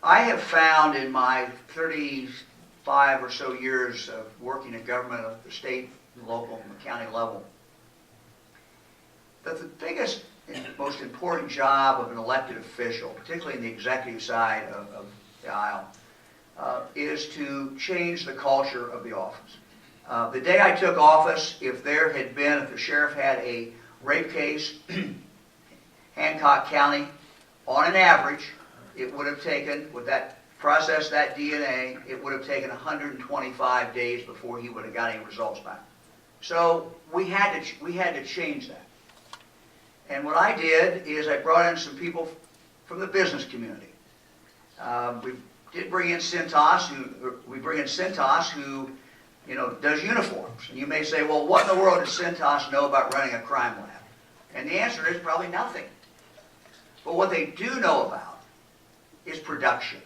I have found in my 35 or so years of working in government at the state, local, and county level, that the biggest and most important job of an elected official, particularly in the executive side of the aisle, is to change the culture of the office. The day I took office, if the sheriff had a rape case, Hancock County, on an average, it would have taken, with that process, that DNA, it would have taken 125 days before he would have got any results back. So we had to change that. And what I did is I brought in some people from the business community. We did bring in Cintas, who does uniforms. And you may say, well, what in the world does Cintas know about running a crime lab? And the answer is probably nothing. But what they do know about is production.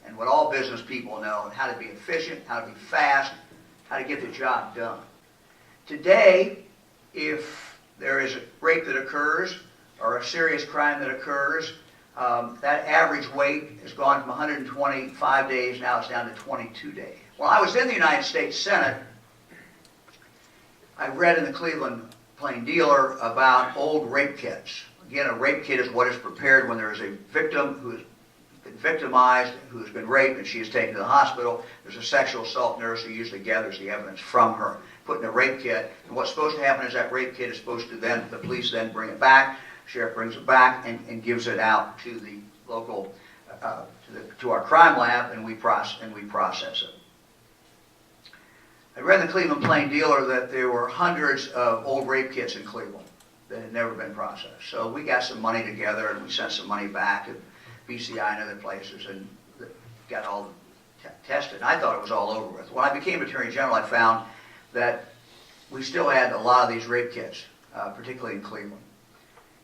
And what all business people know, and how to be efficient, how to be fast, how to get the job done. Today, if there is a rape that occurs, or a serious crime that occurs, that average wait has gone from 125 days, now it's down to 22 days. When I was in the United States Senate, I read in the Cleveland Plain Dealer about old rape kits. Again, a rape kit is what is prepared when there is a victim who has been victimized, who has been raped, and she is taken to the hospital. There's a sexual assault nurse who usually gathers the evidence from her, put in a rape kit. And what's supposed to happen is that rape kit is supposed to then, the police then bring it back, sheriff brings it back and gives it out to the local, to our crime lab, and we process it. I read in the Cleveland Plain Dealer that there were hundreds of old rape kits in Cleveland that had never been processed. So we got some money together and we sent some money back to BCI and other places and got all tested. And I thought it was all over with. When I became Attorney General, I found that we still had a lot of these rape kits, particularly in Cleveland.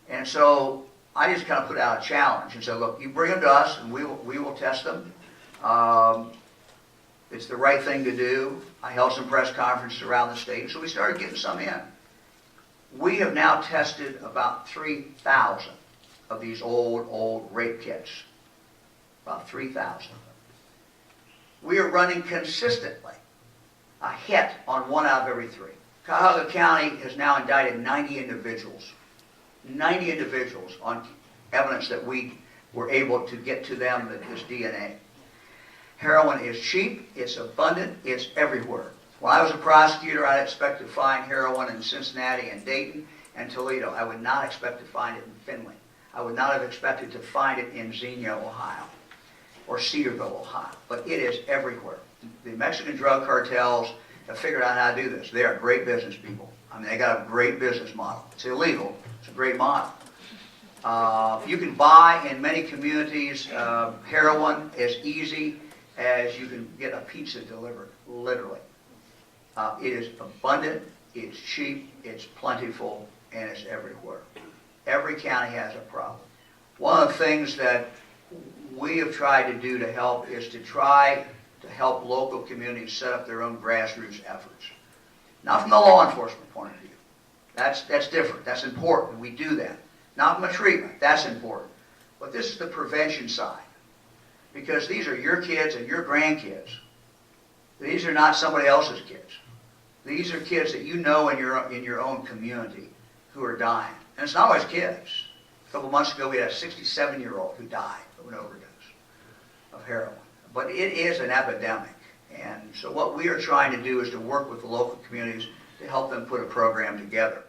And so I just kind of put out a challenge and said, look, you bring them to us and we will test them. It's the right thing to do. I held some press conferences around the state, so we started getting some in. We have now tested about 3,000 of these old rape kits. About 3,000. We are running consistently a hit on 1 out of every 3. Cuyahoga County has now indicted 90 individuals. 90 individuals on evidence that we were able to get to them, that this DNA. Heroin is cheap, it's abundant, it's everywhere. When I was a prosecutor, I'd expect to find heroin in Cincinnati and Dayton and Toledo. I would not expect to find it in Findlay. I would not have expected to find it in Xenia, Ohio, or Cedarville, Ohio. But it is everywhere. The Mexican drug cartels have figured out how to do this. They are great business people. I mean, they got a great business model. It's illegal. It's a great model. You can buy in many communities heroin as easy as you can get a pizza delivered, literally. It is abundant, it's cheap, it's plentiful, and it's everywhere. Every county has a problem. One of the things that we have tried to do to help is to try to help local communities set up their own grassroots efforts. Not from the law enforcement point of view. That's different. That's important. We do that. Not from a treatment. That's important. But this is the prevention side. Because these are your kids and your grandkids. These are not somebody else's kids. These are kids that you know in your own community who are dying. And it's not always kids. A couple months ago we had a 67-year-old who died of an overdose of heroin. But it is an epidemic. And so what we are trying to do is to work with the local communities to help them put a program together.